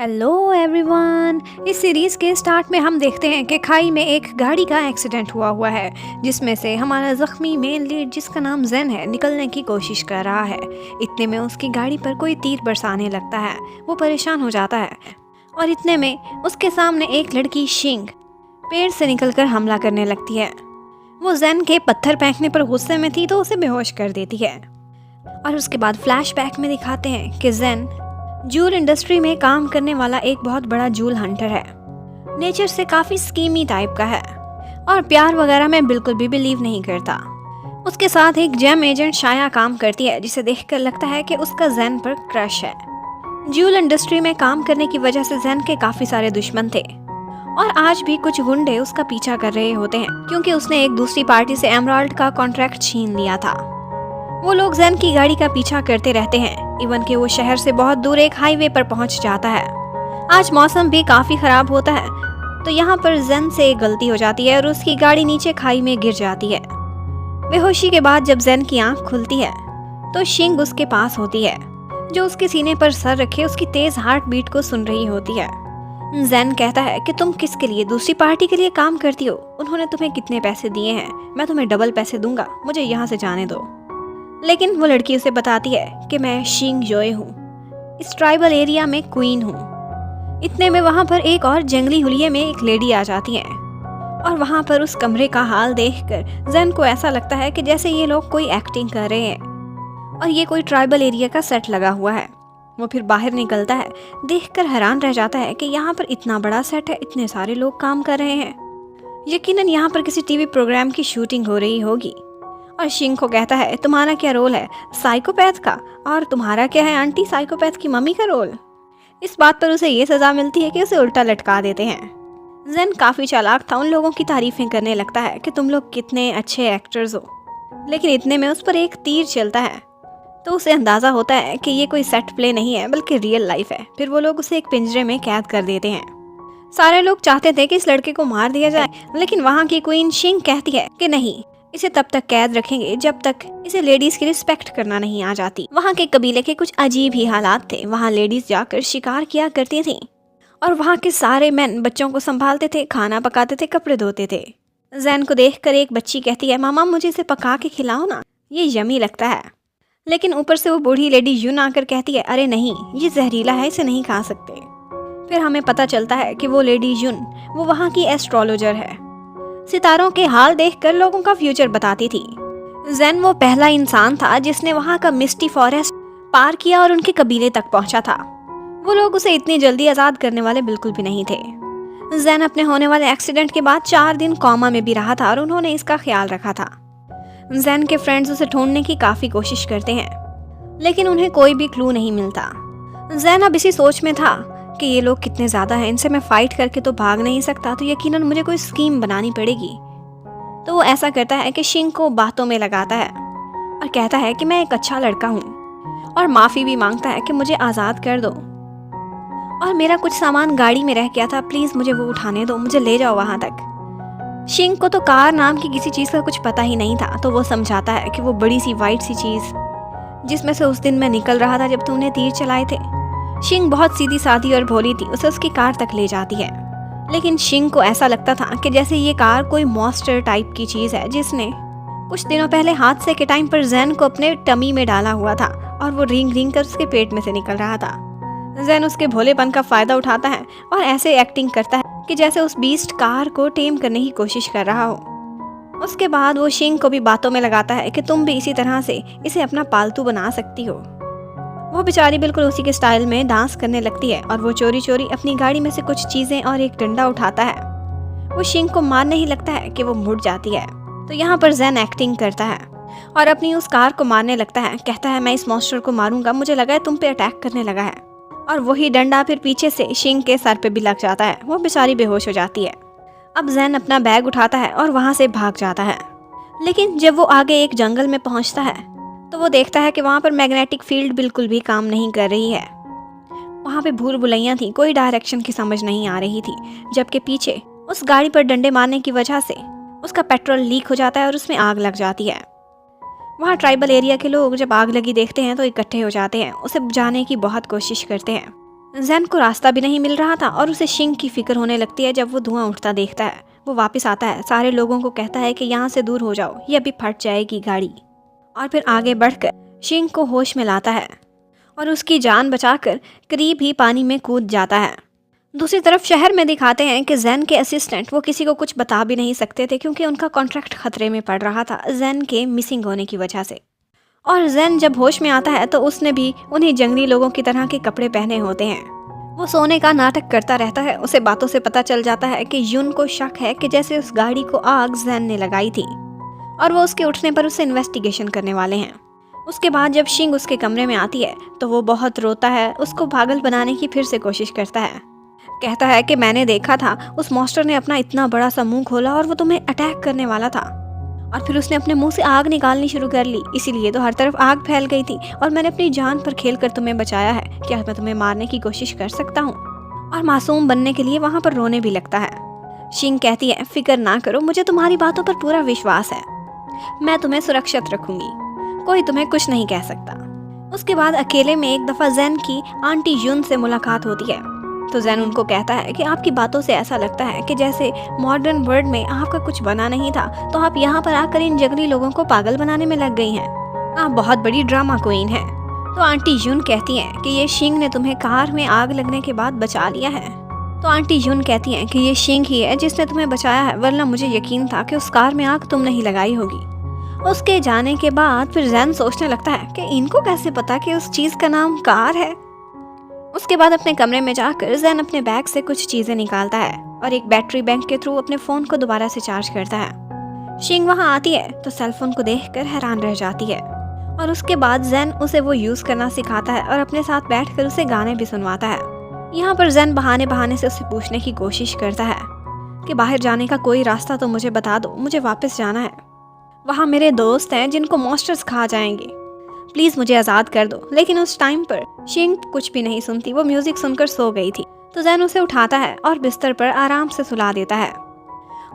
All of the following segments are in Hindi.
Hello everyone. इस सीरीज़ के स्टार्ट में हम देखते हैं कि खाई में एक गाड़ी का एक्सीडेंट हुआ है जिसमें से हमारा ज़ख्मी मेन लीड जिसका नाम जेन है निकलने की कोशिश कर रहा है। इतने में उसकी गाड़ी पर कोई तीर बरसाने लगता है। वो परेशान हो जाता है और इतने में उसके सामने एक लड़की शिंग पेड़ से निकलकर हमला करने लगती है। वो जेन के पत्थर फेंकने पर गुस्से में थी तो उसे बेहोश कर देती है। और उसके बाद फ्लैशबैक में दिखाते हैं कि जेन जूल इंडस्ट्री में काम करने वाला एक बहुत बड़ा जूल हंटर है। नेचर से काफ़ी स्कीमी टाइप का है और प्यार वगैरह में बिल्कुल भी बिलीव नहीं करता। उसके साथ एक जेम एजेंट शाया काम करती है जिसे देखकर लगता है कि उसका जेन पर क्रश है। जूल इंडस्ट्री में काम करने की वजह से जेन के काफ़ी सारे दुश्मन थे और आज भी कुछ गुंडे उसका पीछा कर रहे होते हैं क्योंकि उसने एक दूसरी पार्टी से एमराल्ड का कॉन्ट्रैक्ट छीन लिया था। वो लोग जेन की गाड़ी का पीछा करते रहते हैं इवन कि वो शहर से बहुत दूर एक हाईवे पर पहुंच जाता है। आज मौसम भी काफ़ी ख़राब होता है तो यहाँ पर जेन से एक गलती हो जाती है और उसकी गाड़ी नीचे खाई में गिर जाती है। बेहोशी के बाद जब जेन की आंख खुलती है तो शिंग उसके पास होती है जो उसके सीने पर सर रखे उसकी तेज़ हार्ट बीट को सुन रही होती है। जेन कहता है कि तुम किसके लिए दूसरी पार्टी के लिए काम करती हो, उन्होंने तुम्हें कितने पैसे दिए हैं, मैं तुम्हें डबल पैसे दूंगा, मुझे यहाँ से जाने दो। लेकिन वो लड़की उसे बताती है कि मैं शिंग जोए हूँ, इस ट्राइबल एरिया में क्वीन हूँ। इतने में वहाँ पर एक और जंगली हुलिये में एक लेडी आ जाती है और वहाँ पर उस कमरे का हाल देखकर जेन को ऐसा लगता है कि जैसे ये लोग कोई एक्टिंग कर रहे हैं और ये कोई ट्राइबल एरिया का सेट लगा हुआ है। वो फिर बाहर निकलता है, देखकर हैरान रह जाता है कि यहाँ पर इतना बड़ा सेट है, इतने सारे लोग काम कर रहे हैं। यकीनन यहाँ पर किसी टीवी प्रोग्राम की शूटिंग हो रही होगी। और शिंग को कहता है तुम्हारा क्या रोल है, साइकोपैथ का, और तुम्हारा क्या है आंटी साइकोपैथ की मम्मी का रोल। इस बात पर उसे ये सज़ा मिलती है कि उसे उल्टा लटका देते हैं। जेन काफ़ी चालाक था, उन लोगों की तारीफें करने लगता है कि तुम लोग कितने अच्छे एक्टर्स हो। लेकिन इतने में उस पर एक तीर चलता है तो उसे अंदाज़ा होता है कि ये कोई सेट प्ले नहीं है बल्कि रियल लाइफ है। फिर वो लोग उसे एक पिंजरे में कैद कर देते हैं। सारे लोग चाहते थे कि इस लड़के को मार दिया जाए लेकिन वहाँ की क्वीन शिंग कहती है कि नहीं, इसे तब तक कैद रखेंगे जब तक इसे लेडीज की रिस्पेक्ट करना नहीं आ जाती। वहाँ के कबीले के कुछ अजीब ही हालात थे। वहाँ लेडीज जाकर शिकार किया करती थीं और वहाँ के सारे मैन बच्चों को संभालते थे, खाना पकाते थे, कपड़े धोते थे। जैन को देखकर एक बच्ची कहती है मामा मुझे इसे पका के खिलाओ ना, ये यमी लगता है। लेकिन ऊपर से वो बूढ़ी लेडी यून आकर कहती है अरे नहीं, ये जहरीला है, इसे नहीं खा सकते। फिर हमें पता चलता है कि वो लेडी यून वो वहाँ की एस्ट्रोलॉजर है, सितारों के हाल देखकर लोगों का फ्यूचर बताती थी। जेन वो पहला इंसान था जिसने वहाँ का मिस्टी फॉरेस्ट पार किया और उनके कबीले तक पहुँचा था। वो लोग उसे इतनी जल्दी आज़ाद करने वाले बिल्कुल भी नहीं थे। जेन अपने होने वाले एक्सीडेंट के बाद 4 दिन कोमा में भी रहा था और उन्होंने इसका ख्याल रखा था। जेन के फ्रेंड्स उसे ढूंढने की काफ़ी कोशिश करते हैं लेकिन उन्हें कोई भी क्लू नहीं मिलता। जेन अब इसी सोच में था कि ये लोग कितने ज़्यादा हैं, इनसे मैं फ़ाइट करके तो भाग नहीं सकता, तो यकीनन मुझे कोई स्कीम बनानी पड़ेगी। तो वो ऐसा करता है कि शिंग को बातों में लगाता है और कहता है कि मैं एक अच्छा लड़का हूँ और माफ़ी भी मांगता है कि मुझे आज़ाद कर दो और मेरा कुछ सामान गाड़ी में रह गया था, प्लीज़ मुझे वो उठाने दो, मुझे ले जाओ वहाँ तक। शिंग को तो कार नाम की किसी चीज़ का कुछ पता ही नहीं था तो वो समझाता है कि वो बड़ी सी वाइट सी चीज़ जिसमें से उस दिन मैं निकल रहा था जब तुमने तीर चलाए थे। शिंग बहुत सीधी सादी और भोली थी, उसे उसकी कार तक ले जाती है। लेकिन शिंग को ऐसा लगता था कि जैसे ये कार कोई मॉन्स्टर टाइप की चीज़ है जिसने कुछ दिनों पहले हादसे के टाइम पर जेन को अपने टमी में डाला हुआ था और वो रिंग रिंग कर उसके पेट में से निकल रहा था। जेन उसके भोलेपन का फ़ायदा उठाता है और ऐसे एक्टिंग करता है कि जैसे उस बीस्ट कार को टेम करने की कोशिश कर रहा हो। उसके बाद वो शिंग को भी बातों में लगाता है कि तुम भी इसी तरह से इसे अपना पालतू बना सकती हो। वो बेचारी बिल्कुल उसी के स्टाइल में डांस करने लगती है और वो चोरी चोरी अपनी गाड़ी में से कुछ चीज़ें और एक डंडा उठाता है। वो शिंग को मारने ही लगता है कि वो मुड़ जाती है। तो यहाँ पर जेन एक्टिंग करता है और अपनी उस कार को मारने लगता है। कहता है मैं इस मॉन्स्टर को मारूंगा, मुझे लगा है तुम पे अटैक करने लगा है। और वही डंडा फिर पीछे से शिंग के सर पे भी लग जाता है। वो बेचारी बेहोश हो जाती है। अब जेन अपना बैग उठाता है और वहाँ से भाग जाता है। लेकिन जब वो आगे एक जंगल में पहुँचता है तो वो देखता है कि वहाँ पर मैग्नेटिक फील्ड बिल्कुल भी काम नहीं कर रही है। वहाँ पे भूल भुलैया थी, कोई डायरेक्शन की समझ नहीं आ रही थी। जबकि पीछे उस गाड़ी पर डंडे मारने की वजह से उसका पेट्रोल लीक हो जाता है और उसमें आग लग जाती है। वहाँ ट्राइबल एरिया के लोग जब आग लगी देखते हैं तो इकट्ठे हो जाते हैं, उसे बुझाने की बहुत कोशिश करते हैं। जैन को रास्ता भी नहीं मिल रहा था और उसे शिंग की फिक्र होने लगती है जब वो धुआं उठता देखता है। वो वापस आता है, सारे लोगों को कहता है कि यहाँ से दूर हो जाओ, ये अभी फट जाएगी गाड़ी। और फिर आगे बढ़कर शिंग को होश में लाता है और उसकी जान बचाकर करीब ही पानी में कूद जाता है। दूसरी तरफ शहर में दिखाते हैं कि जैन के असिस्टेंट वो किसी को कुछ बता भी नहीं सकते थे क्योंकि उनका कॉन्ट्रैक्ट खतरे में पड़ रहा था जैन के मिसिंग होने की वजह से। और जैन जब होश में आता है तो उसने भी उन्हीं जंगली लोगों की तरह के कपड़े पहने होते हैं। वो सोने का नाटक करता रहता है। उसे बातों से पता चल जाता है कि यून को शक है कि जैसे उस गाड़ी को आग जैन ने लगाई थी और वो उसके उठने पर उससे इन्वेस्टिगेशन करने वाले हैं। उसके बाद जब शिंग उसके कमरे में आती है तो वो बहुत रोता है, उसको पागल बनाने की फिर से कोशिश करता है। कहता है कि मैंने देखा था उस मॉन्स्टर ने अपना इतना बड़ा सा मुंह खोला और वो तुम्हें अटैक करने वाला था और फिर उसने अपने मुंह से आग निकालनी शुरू कर ली, इसीलिए तो हर तरफ आग फैल गई थी और मैंने अपनी जान पर खेलकर तुम्हें बचाया है। क्या मैं तुम्हें मारने की कोशिश कर सकता हूँ? और मासूम बनने के लिए वहाँ पर रोने भी लगता है। शिंग कहती है फिक्र ना करो, मुझे तुम्हारी बातों पर पूरा विश्वास है, मैं तुम्हें सुरक्षित रखूंगी, कोई तुम्हें कुछ नहीं कह सकता। उसके बाद अकेले में एक दफ़ा जैन की आंटी यून से मुलाकात होती है तो जैन उनको कहता है कि आपकी बातों से ऐसा लगता है कि जैसे मॉडर्न वर्ल्ड में आपका कुछ बना नहीं था तो आप यहाँ पर आकर इन जंगली लोगों को पागल बनाने में लग गई हैं। आप बहुत बड़ी ड्रामा क्वीन हैं। तो आंटी यून कहती हैं कि ये शिंग ने तुम्हें कार में आग लगने के बाद बचा लिया है। तो आंटी यून कहती हैं कि ये शिंग ही है जिसने तुम्हें बचाया है, वरना मुझे यकीन था कि उस कार में आग तुम नहीं लगाई होगी। उसके जाने के बाद फिर जैन सोचने लगता है कि इनको कैसे पता कि उस चीज़ का नाम कार है। उसके बाद अपने कमरे में जाकर जैन अपने बैग से कुछ चीज़ें निकालता है और एक बैटरी बैंक के थ्रू अपने फ़ोन को दोबारा से चार्ज करता है। शिंग वहाँ आती है तो सेलफोन को देखकर हैरान रह जाती है और उसके बाद जैन उसे वो यूज़ करना सिखाता है और अपने साथ बैठकर उसे गाने भी सुनवाता है। यहाँ पर जैन बहाने बहाने से उसे पूछने की कोशिश करता है कि बाहर जाने का कोई रास्ता तो मुझे बता दो, मुझे वापस जाना है, वहाँ मेरे दोस्त हैं जिनको मॉन्स्टर्स खा जाएंगे, प्लीज़ मुझे आज़ाद कर दो। लेकिन उस टाइम पर शिंग कुछ भी नहीं सुनती, वो म्यूज़िक सुनकर सो गई थी। तो जैन उसे उठाता है और बिस्तर पर आराम से सुला देता है।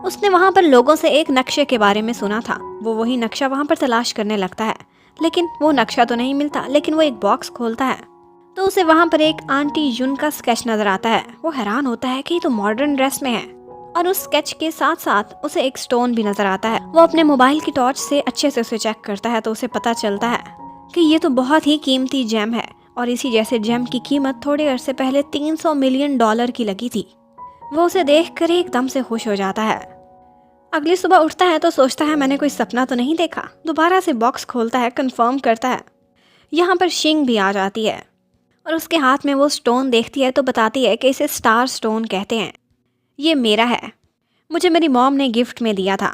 उसने वहाँ पर लोगों से एक नक्शे के बारे में सुना था, वो वही नक्शा वहाँ पर तलाश करने लगता है, लेकिन वो नक्शा तो नहीं मिलता। लेकिन वो एक बॉक्स खोलता है तो उसे वहाँ पर एक आंटी यून का स्केच नज़र आता है। वो हैरान होता है कि ये तो मॉडर्न ड्रेस में है और उस स्केच के साथ साथ उसे एक स्टोन भी नज़र आता है। वो अपने मोबाइल की टॉर्च से अच्छे से उसे चेक करता है तो उसे पता चलता है कि ये तो बहुत ही कीमती जेम है और इसी जैसे जेम की कीमत थोड़े अरसे पहले $300 मिलियन की लगी थी। वो उसे देखकर एकदम से खुश हो जाता है। अगली सुबह उठता है तो सोचता है मैंने कोई सपना तो नहीं देखा। दोबारा से बॉक्स खोलता है, कंफर्म करता है। यहाँ पर शिंग भी आ जाती है और उसके हाथ में वो स्टोन देखती है तो बताती है कि इसे स्टार स्टोन कहते हैं, ये मेरा है, मुझे मेरी मॉम ने गिफ्ट में दिया था,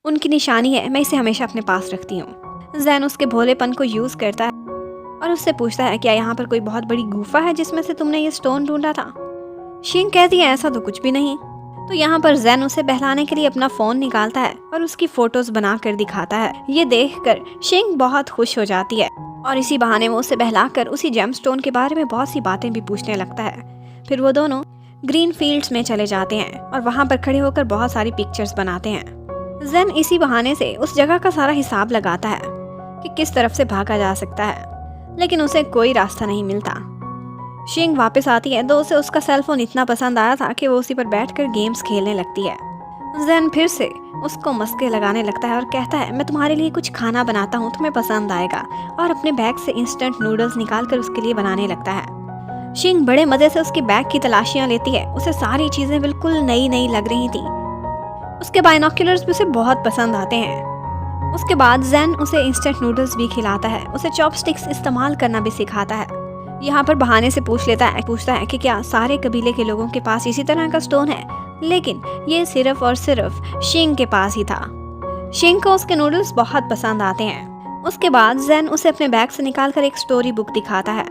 उनकी निशानी है, मैं इसे हमेशा अपने पास रखती हूँ। जैन उसके भोलेपन को यूज़ करता है और उससे पूछता है क्या यहाँ पर कोई बहुत बड़ी गुफा है जिसमें से तुमने ये स्टोन ढूंढा था? शिंग कहती है ऐसा तो कुछ भी नहीं। तो यहाँ पर जैन उसे बहलाने के लिए अपना फ़ोन निकालता है और उसकी फ़ोटोज़ बना कर दिखाता है। ये देखकर शिंग बहुत खुश हो जाती है और इसी बहाने वो उसे बहलाकर उसी जेमस्टोन के बारे में बहुत सी बातें भी पूछने लगता है। फिर वो दोनों ग्रीन फील्ड्स में चले जाते हैं और वहाँ पर खड़े होकर बहुत सारी पिक्चर्स बनाते हैं। जैन इसी बहाने से उस जगह का सारा हिसाब लगाता है कि किस तरफ से भागा जा सकता है, लेकिन उसे कोई रास्ता नहीं मिलता। शिंग वापस आती है तो उसे उसका सेलफोन इतना पसंद आया था कि वो उसी पर बैठकर गेम्स खेलने लगती है। जैन फिर से उसको मस्के लगाने लगता है और कहता है मैं तुम्हारे लिए कुछ खाना बनाता हूँ, तुम्हें पसंद आएगा, और अपने बैग से इंस्टेंट नूडल्स निकाल कर उसके लिए बनाने लगता है। शिंग बड़े मज़े से उसके बैग की तलाशियाँ लेती है। उसे सारी चीज़ें बिल्कुल नई नई लग रही थी। उसके बाइनोक्यूलर्स भी उसे बहुत पसंद आते हैं। उसके बाद जैन उसे इंस्टेंट नूडल्स भी खिलाता है, उसे चॉपस्टिक्स इस्तेमाल करना भी सिखाता है। यहाँ पर बहाने से पूछता है कि क्या सारे कबीले के लोगों के पास इसी तरह का स्टोन है, लेकिन ये सिर्फ और सिर्फ शिंग के पास ही था। शिंग को उसके नूडल्स बहुत पसंद आते हैं। उसके बाद जैन उसे अपने बैग से निकालकर एक स्टोरी बुक दिखाता है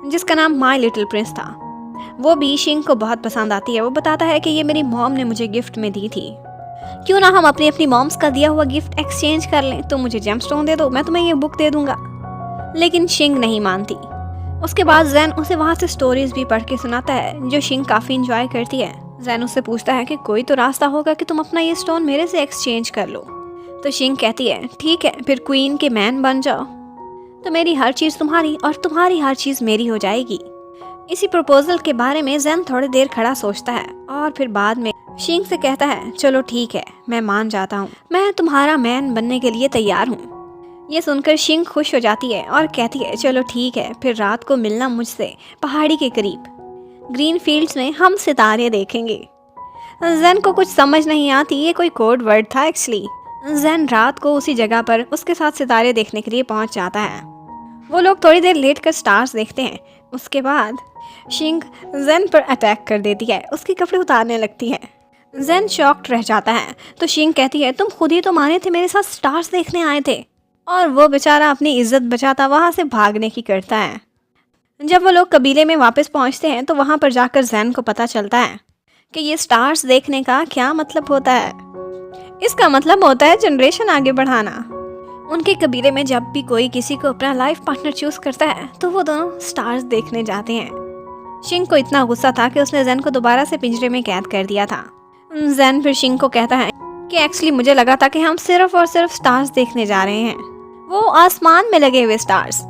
जिसका नाम माई लिटिल प्रिंस था। वो भी शिंग को बहुत पसंद आती है। वो बताता है कि ये मेरी मॉम ने मुझे गिफ्ट में दी थी, क्यों ना हम अपनी अपनी मॉम्स का दिया हुआ गिफ्ट एक्सचेंज कर लें, तुम मुझे जेमस्टोन दे दो, मैं तुम्हें ये बुक दे दूंगा। लेकिन शिंग नहीं मानती। उसके बाद जैन उसे वहाँ से स्टोरीज भी पढ़ के सुनाता है जो शिंग काफ़ी इंजॉय करती है। जैन उससे पूछता है कि कोई तो रास्ता होगा कि तुम अपना ये स्टोन मेरे से एक्सचेंज कर लो। तो शिंग कहती है ठीक है, फिर क्वीन के मैन बन जाओ, तो मेरी हर चीज़ तुम्हारी और तुम्हारी हर चीज़ मेरी हो जाएगी। इसी प्रपोजल के बारे में जेन थोड़ी देर खड़ा सोचता है और फिर बाद में शिंग से कहता है, चलो ठीक है, मैं मान जाता हूँ, मैं तुम्हारा मैन बनने के लिए तैयार हूँ। ये सुनकर शिंग खुश हो जाती है और कहती है, चलो ठीक है, फिर रात को मिलना मुझसे पहाड़ी के करीब, ग्रीन फील्ड्स में हम सितारे देखेंगे। जेन को कुछ समझ नहीं आती, ये कोई कोड वर्ड था एक्चुअली। जेन रात को उसी जगह पर उसके साथ सितारे देखने के लिए पहुंच जाता है। वो लोग थोड़ी देर लेट कर स्टार्स देखते हैं। उसके बाद शिंग जेन पर अटैक कर देती है, उसके कपड़े उतारने लगती है। जेन शॉक्ड रह जाता है तो शिंग कहती है, तुम खुद ही तो माने थे मेरे साथ स्टार्स देखने आए थे। और वो बेचारा अपनी इज्जत बचाता वहाँ से भागने की करता है। जब वो लोग कबीले में वापस पहुँचते हैं तो वहाँ पर जाकर जेन को पता चलता है कि ये स्टार्स देखने का क्या मतलब होता है। इसका मतलब होता है जनरेशन आगे बढ़ाना। उनके कबीले में जब भी कोई किसी को अपना लाइफ पार्टनर चूज करता है तो वो दोनों स्टार्स देखने जाते हैं। शिंग को इतना गुस्सा था कि उसने जेन को दोबारा से पिंजरे में कैद कर दिया था। जेन फिर शिंग को कहता है कि एक्चुअली मुझे लगा था कि हम सिर्फ और सिर्फ स्टार्स देखने जा रहे हैं, वो आसमान में लगे हुए स्टार्स।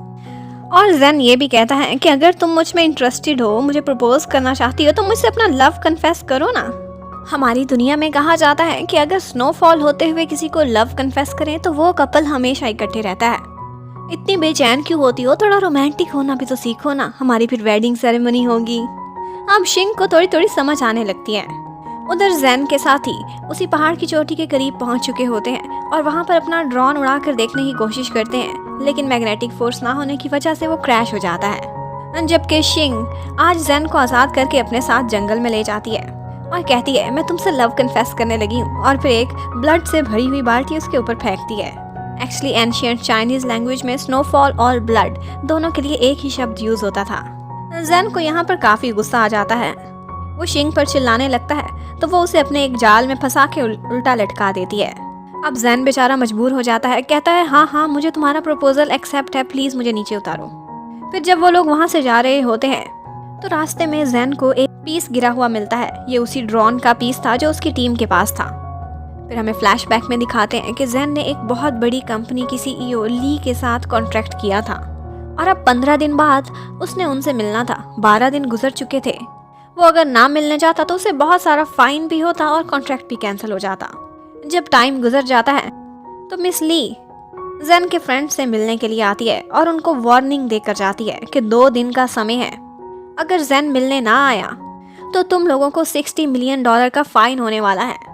और जेन ये भी कहता है कि अगर तुम मुझ में इंटरेस्टेड हो, मुझे प्रपोज करना चाहती हो, तो मुझसे अपना लव कन्फेस करो ना। हमारी दुनिया में कहा जाता है कि अगर स्नोफॉल होते हुए किसी को लव कन्फेस करें तो वो कपल हमेशा इकट्ठे रहता है। इतनी बेचैन क्यों होती हो, थोड़ा रोमांटिक होना भी तो सीखो ना, हमारी फिर वेडिंग सेरेमनी होगी। अब शिंग को थोड़ी थोड़ी समझ आने लगती है। उधर जेन के साथी उसी पहाड़ की चोटी के करीब पहुंच चुके होते हैं और वहां पर अपना ड्रोन उड़ाकर देखने की कोशिश करते हैं, लेकिन मैग्नेटिक फोर्स ना होने की वजह से वो क्रैश हो जाता है। जबकि शिंग आज जेन को आज़ाद करके अपने साथ जंगल में ले जाती है और कहती है, मैं तुमसे लव कन्फेस करने लगी हूँ, और फिर एक ब्लड से भरी हुई बाल्टी उसके ऊपर फेंकती है। एक्चुअली एंशिएंट चाइनीज लैंग्वेज में स्नोफॉल और ब्लड दोनों के लिए एक ही शब्द यूज होता था। जेन को यहाँ पर काफी गुस्सा आ जाता है। वो शिंग पर चिल्लाने लगता है तो वो उसे अपने एक जाल में फंसा के उल्टा लटका देती है। अब जेन बेचारा मजबूर हो जाता है, कहता है, हाँ हाँ मुझे तुम्हारा प्रपोजल एक्सेप्ट है, प्लीज मुझे नीचे उतारो। फिर जब वो लोग वहाँ से जा रहे होते हैं तो रास्ते में जेन को एक पीस गिरा हुआ मिलता है। ये उसी ड्रोन का पीस था जो उसकी टीम के पास था। फिर हमें फ्लैशबैक में दिखाते हैं कि जेन ने एक बहुत बड़ी कंपनी की सीईओ ली के साथ कॉन्ट्रैक्ट किया था और अब 15 दिन बाद उसने उनसे मिलना था। 12 दिन गुजर चुके थे। वो अगर ना मिलने जाता तो उसे बहुत सारा फाइन भी होता और कॉन्ट्रैक्ट भी कैंसिल हो जाता। जब टाइम गुजर जाता है तो मिस ली जेन के फ्रेंड से मिलने के लिए आती है और उनको वार्निंग देकर जाती है कि 2 दिन का समय है, अगर जेन मिलने ना आया तो तुम लोगों को $60 मिलियन का फाइन होने वाला है।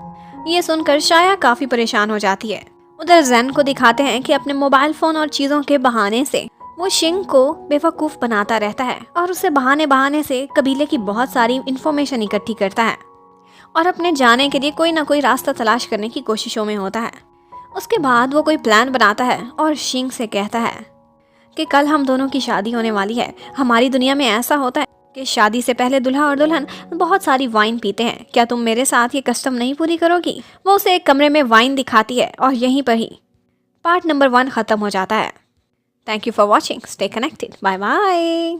ये सुनकर शाया काफी परेशान हो जाती है। उधर जेन को दिखाते हैं कि अपने मोबाइल फोन और चीजों के बहाने से वो शिंग को बेवकूफ बनाता रहता है और उसे बहाने से कबीले की बहुत सारी इंफॉर्मेशन इकट्ठी करता है और अपने जाने के लिए कोई ना कोई रास्ता तलाश करने की कोशिशों में होता है। उसके बाद वो कोई प्लान बनाता है और शिंग से कहता है कि कल हम दोनों की शादी होने वाली है। हमारी दुनिया में ऐसा होता है कि शादी से पहले दूल्हा और दुल्हन बहुत सारी वाइन पीते हैं, क्या तुम मेरे साथ ये कस्टम नहीं पूरी करोगी? वो उसे एक कमरे में वाइन दिखाती है और यहीं पर ही पार्ट नंबर 1 खत्म हो जाता है। Thank you for watching, stay connected, bye bye.